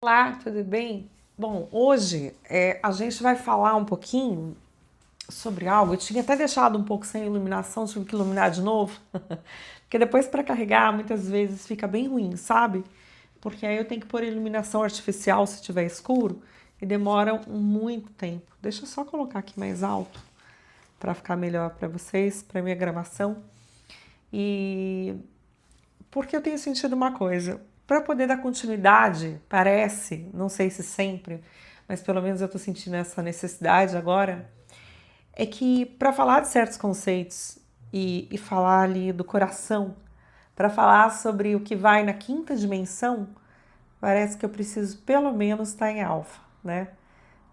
Olá, tudo bem? Bom, hoje a gente vai falar um pouquinho sobre algo. Eu tinha até deixado um pouco sem iluminação, tive que iluminar de novo, porque depois para carregar muitas vezes fica bem ruim, sabe? Porque aí eu tenho que pôr iluminação artificial se tiver escuro e demora muito tempo. Deixa eu só colocar aqui mais alto para ficar melhor para vocês, para minha gravação. E porque eu tenho sentido uma coisa, para poder dar continuidade, parece, não sei se sempre, mas pelo menos eu estou sentindo essa necessidade agora, é que para falar de certos conceitos e falar ali do coração, para falar sobre o que vai na quinta dimensão, parece que eu preciso pelo menos estar em alfa, né?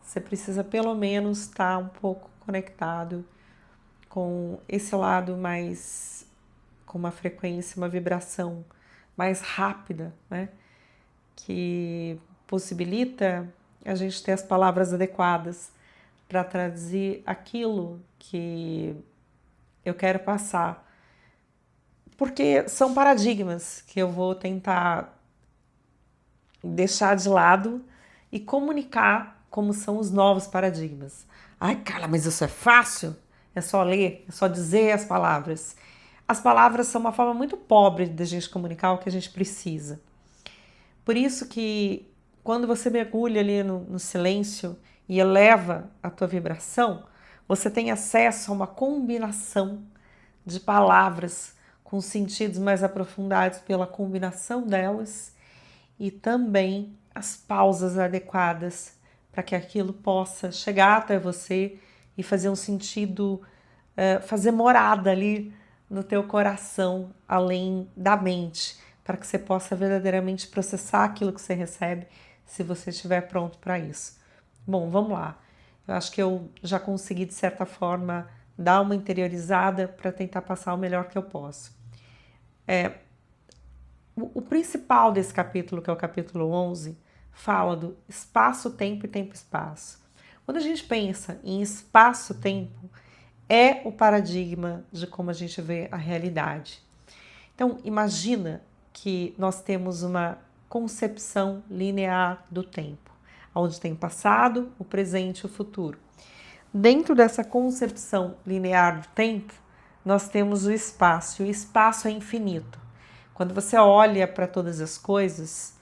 Você precisa pelo menos estar um pouco conectado com esse lado mais, com uma frequência, uma vibração mais rápida, né? Que possibilita a gente ter as palavras adequadas para traduzir aquilo que eu quero passar. Porque são paradigmas que eu vou tentar deixar de lado e comunicar como são os novos paradigmas. Ai, Carla, mas isso é fácil? É só ler, é só dizer as palavras. As palavras são uma forma muito pobre de a gente comunicar o que a gente precisa. Por isso que quando você mergulha ali no silêncio e eleva a tua vibração, você tem acesso a uma combinação de palavras com sentidos mais aprofundados pela combinação delas e também as pausas adequadas para que aquilo possa chegar até você e fazer um sentido, fazer morada ali no teu coração, além da mente, para que você possa verdadeiramente processar aquilo que você recebe, se você estiver pronto para isso. Bom, vamos lá. Eu acho que eu já consegui, de certa forma, dar uma interiorizada para tentar passar o melhor que eu posso. O principal desse capítulo, que é o capítulo 11, fala do espaço-tempo e tempo-espaço. Quando a gente pensa em espaço-tempo, é o paradigma de como a gente vê a realidade. Então, imagina que nós temos uma concepção linear do tempo, onde tem o passado, o presente e o futuro. Dentro dessa concepção linear do tempo, nós temos o espaço, e o espaço é infinito. Quando você olha para todas as coisas,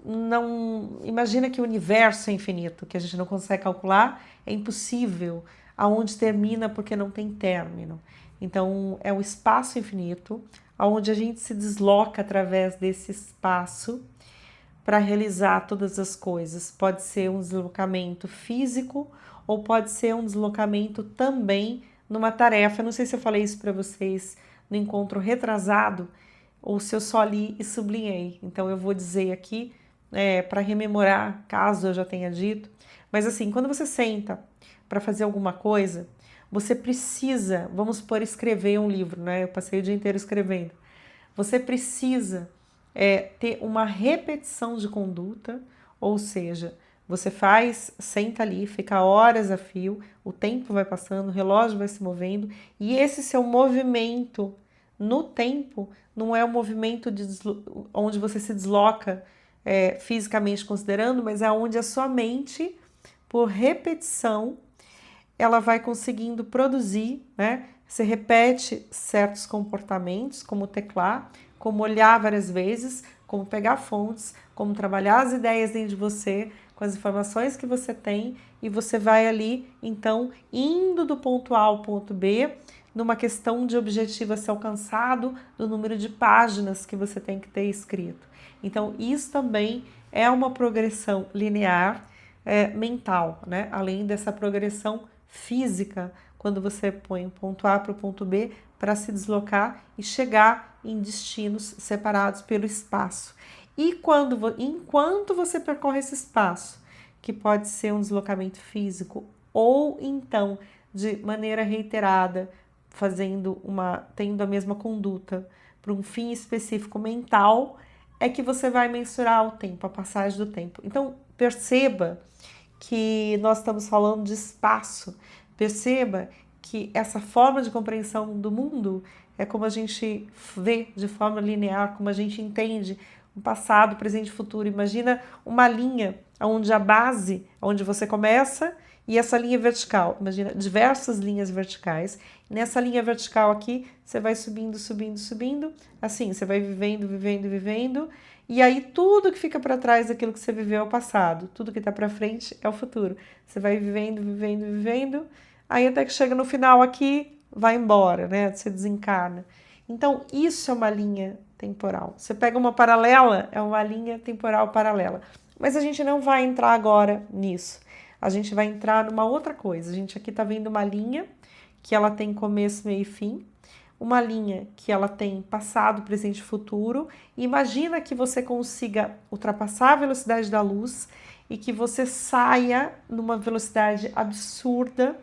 não imagina que o universo é infinito, que a gente não consegue calcular, é impossível aonde termina porque não tem término. Então é o espaço infinito, aonde a gente se desloca através desse espaço para realizar todas as coisas. Pode ser um deslocamento físico ou pode ser um deslocamento também numa tarefa. Eu não sei se eu falei isso para vocês no encontro retrasado ou se eu só li e sublinhei. Então eu vou dizer aqui para rememorar, caso eu já tenha dito. Mas assim, quando você senta para fazer alguma coisa, você precisa, vamos supor, escrever um livro, né? Eu passei o dia inteiro escrevendo. Você precisa ter uma repetição de conduta, ou seja, você faz, senta ali, fica horas a fio, o tempo vai passando, o relógio vai se movendo, e esse seu movimento no tempo não é um movimento onde você se desloca fisicamente considerando, mas é onde a sua mente, por repetição, ela vai conseguindo produzir, né? Você repete certos comportamentos, como teclar, como olhar várias vezes, como pegar fontes, como trabalhar as ideias dentro de você, com as informações que você tem, e você vai ali, então, indo do ponto A ao ponto B, numa questão de objetivo a ser alcançado, do número de páginas que você tem que ter escrito. Então, isso também é uma progressão linear mental, né? Além dessa progressão física, quando você põe o ponto A para o ponto B para se deslocar e chegar em destinos separados pelo espaço. E enquanto você percorre esse espaço, que pode ser um deslocamento físico ou então de maneira reiterada, tendo a mesma conduta para um fim específico mental, é que você vai mensurar o tempo, a passagem do tempo. Então, perceba que nós estamos falando de espaço. Perceba que essa forma de compreensão do mundo é como a gente vê de forma linear, como a gente entende um passado, presente e futuro. Imagina uma linha onde a base, onde você começa, e essa linha vertical. Imagina diversas linhas verticais. Nessa linha vertical aqui, você vai subindo, subindo, subindo. Assim, você vai vivendo, vivendo, vivendo. E aí tudo que fica para trás daquilo que você viveu é o passado. Tudo que está para frente é o futuro. Você vai vivendo, vivendo, vivendo. Aí até que chega no final aqui, vai embora, né? Você desencarna. Então, isso é uma linha temporal. Você pega uma paralela, é uma linha temporal paralela. Mas a gente não vai entrar agora nisso. A gente vai entrar numa outra coisa. A gente aqui está vendo uma linha que ela tem começo, meio e fim. Uma linha que ela tem passado, presente e futuro. E imagina que você consiga ultrapassar a velocidade da luz e que você saia numa velocidade absurda.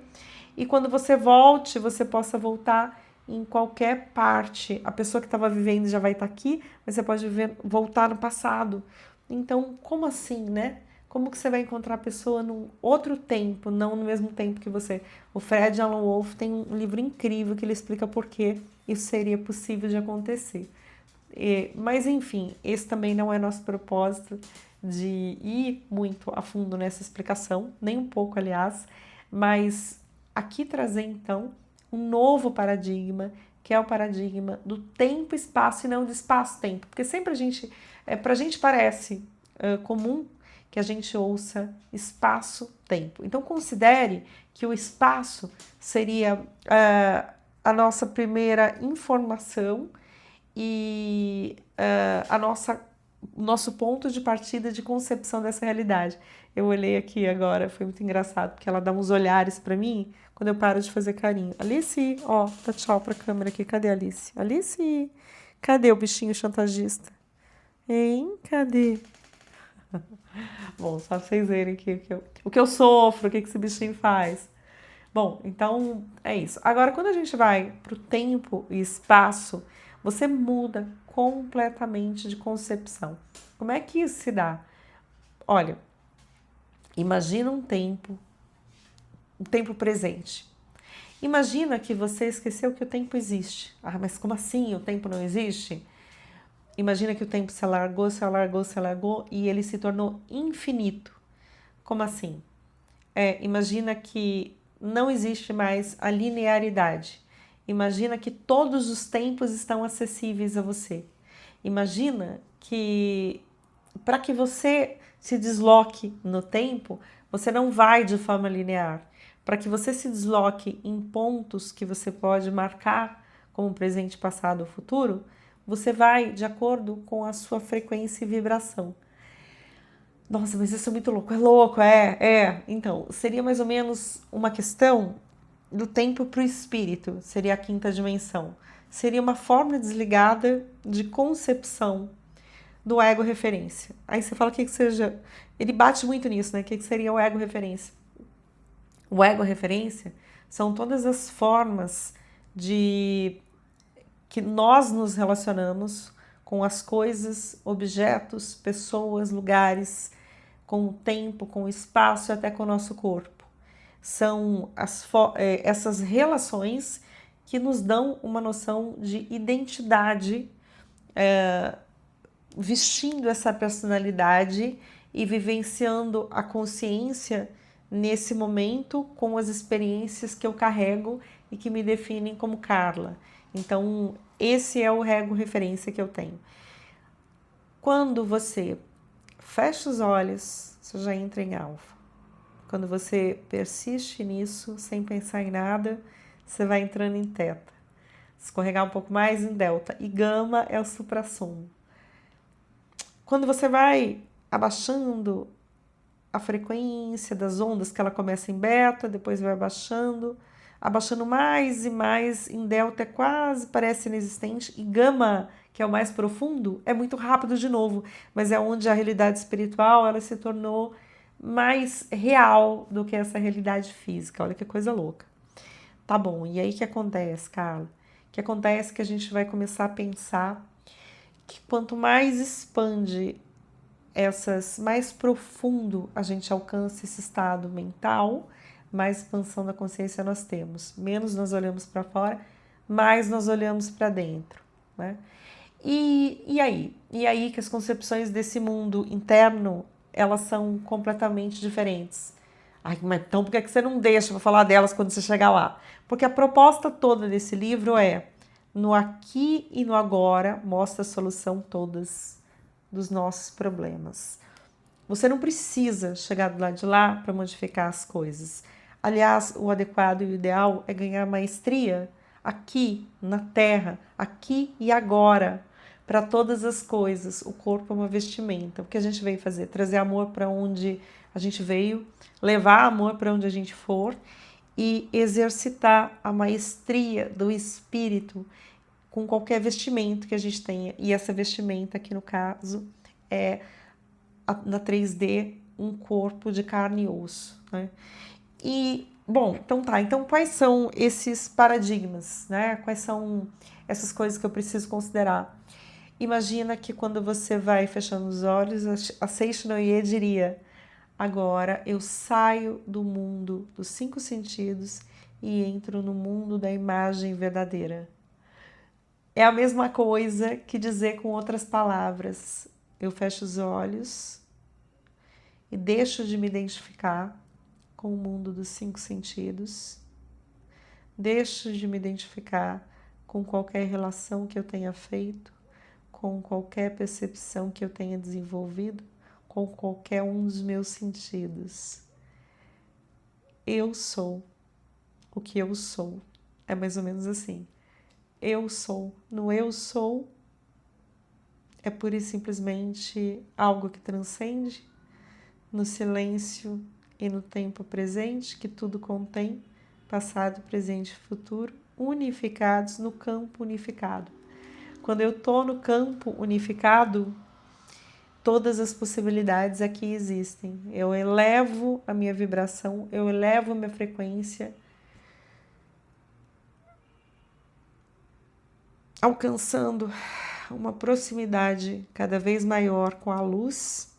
E quando você volte, você possa voltar em qualquer parte. A pessoa que estava vivendo já vai estar aqui, mas você pode voltar no passado. Então, como assim, né? Como que você vai encontrar a pessoa num outro tempo, não no mesmo tempo que você? O Fred Alan Wolf tem um livro incrível que ele explica por que isso seria possível de acontecer. Mas, enfim, esse também não é nosso propósito de ir muito a fundo nessa explicação, nem um pouco, aliás, mas aqui trazer, então, um novo paradigma, que é o paradigma do tempo, espaço e não do espaço-tempo. Porque sempre pra gente parece comum que a gente ouça espaço-tempo. Então, considere que o espaço seria a nossa primeira informação e nosso ponto de partida de concepção dessa realidade. Eu olhei aqui agora, foi muito engraçado, porque ela dá uns olhares para mim quando eu paro de fazer carinho. Alice, ó, dá tchau pra câmera aqui. Cadê a Alice? Alice, cadê o bichinho chantagista? Hein? Cadê? Bom, só pra vocês verem aqui o que eu sofro, o que esse bichinho faz. Bom, então é isso. Agora, quando a gente vai pro tempo e espaço, você muda completamente de concepção. Como é que isso se dá? Olha, imagina um tempo presente. Imagina que você esqueceu que o tempo existe. Ah, mas como assim? O tempo não existe? Imagina que o tempo se alargou, se alargou, se alargou e ele se tornou infinito. Como assim? Imagina que não existe mais a linearidade. Imagina que todos os tempos estão acessíveis a você. Imagina que para que você se desloque no tempo, você não vai de forma linear. Para que você se desloque em pontos que você pode marcar como presente, passado ou futuro, você vai de acordo com a sua frequência e vibração. Nossa, mas isso é muito louco. É louco, Então, seria mais ou menos uma questão do tempo para o espírito, seria a quinta dimensão. Seria uma forma desligada de concepção do ego referência. Aí você fala que seja... Ele bate muito nisso, né? O que seria o ego referência? O ego referência são todas as formas de que nós nos relacionamos com as coisas, objetos, pessoas, lugares, com o tempo, com o espaço e até com o nosso corpo. São essas relações que nos dão uma noção de identidade, vestindo essa personalidade e vivenciando a consciência nesse momento com as experiências que eu carrego e que me definem como Carla. Então, esse é o ego referência que eu tenho. Quando você fecha os olhos, você já entra em alfa. Quando você persiste nisso, sem pensar em nada, você vai entrando em teta. Escorregar um pouco mais em delta. E gama é o suprassumo. Quando você vai abaixando a frequência das ondas, que ela começa em beta, depois vai abaixando mais e mais, em delta quase parece inexistente, e gama, que é o mais profundo, é muito rápido de novo, mas é onde a realidade espiritual ela se tornou mais real do que essa realidade física. Olha que coisa louca. Tá bom, e aí o que acontece, Carla? O que acontece é que a gente vai começar a pensar que quanto mais expande mais profundo a gente alcança esse estado mental, mais expansão da consciência nós temos. Menos nós olhamos para fora, mais nós olhamos para dentro, né? E aí? E aí que as concepções desse mundo interno, elas são completamente diferentes. Ai, mas então por que você não deixa para falar delas quando você chegar lá? Porque a proposta toda desse livro é, no aqui e no agora, mostra a solução todas dos nossos problemas. Você não precisa chegar do lado de lá para modificar as coisas. Aliás, o adequado e o ideal é ganhar maestria aqui, na Terra, aqui e agora, para todas as coisas. O corpo é uma vestimenta. O que a gente veio fazer? Trazer amor para onde a gente veio, levar amor para onde a gente for e exercitar a maestria do espírito com qualquer vestimento que a gente tenha. E essa vestimenta, aqui no caso, é na 3D um corpo de carne e osso, né? E, bom, então tá. Então, quais são esses paradigmas, né? Quais são essas coisas que eu preciso considerar? Imagina que quando você vai fechando os olhos, a Seiichi no Ie diria: agora eu saio do mundo dos 5 sentidos e entro no mundo da imagem verdadeira. É a mesma coisa que dizer com outras palavras: eu fecho os olhos e deixo de me identificar com o mundo dos 5 sentidos, deixo de me identificar com qualquer relação que eu tenha feito, com qualquer percepção que eu tenha desenvolvido, com qualquer um dos meus sentidos. Eu sou o que eu sou. É mais ou menos assim. Eu sou. No eu sou é pura e simplesmente algo que transcende no silêncio e no tempo presente que tudo contém, passado, presente e futuro, unificados no campo unificado. Quando eu estou no campo unificado, todas as possibilidades aqui existem. Eu elevo a minha vibração, eu elevo a minha frequência, alcançando uma proximidade cada vez maior com a luz.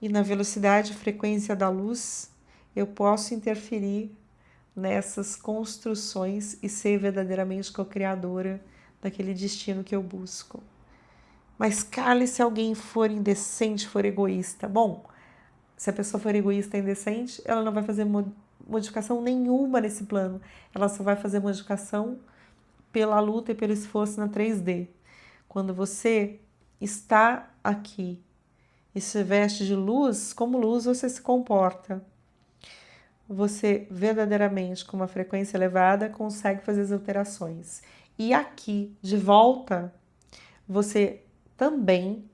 E na velocidade e frequência da luz, eu posso interferir nessas construções e ser verdadeiramente co-criadora daquele destino que eu busco. Mas cale se alguém for indecente, for egoísta. Bom, se a pessoa for egoísta e indecente, ela não vai fazer modificação nenhuma nesse plano. Ela só vai fazer modificação pela luta e pelo esforço na 3D. Quando você está aqui e se veste de luz, como luz você se comporta. Você verdadeiramente, com uma frequência elevada, consegue fazer as alterações. E aqui, de volta, você também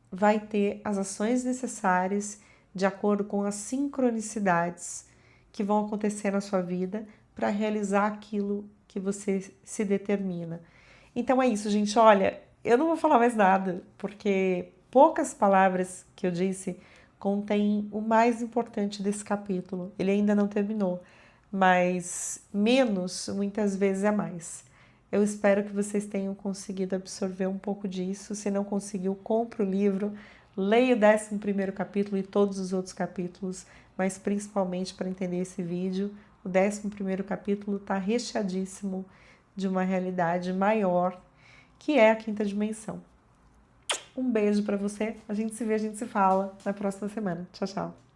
vai ter as ações necessárias de acordo com as sincronicidades que vão acontecer na sua vida para realizar aquilo que você se determina. Então é isso, gente. Olha, eu não vou falar mais nada, porque poucas palavras que eu disse contêm o mais importante desse capítulo. Ele ainda não terminou, mas menos muitas vezes é mais. Eu espero que vocês tenham conseguido absorver um pouco disso. Se não conseguiu, compre o livro, leia o 11º capítulo e todos os outros capítulos, mas principalmente para entender esse vídeo, o 11º capítulo está recheadíssimo de uma realidade maior, que é a 5ª dimensão. Um beijo para você, a gente se vê, a gente se fala na próxima semana. Tchau, tchau.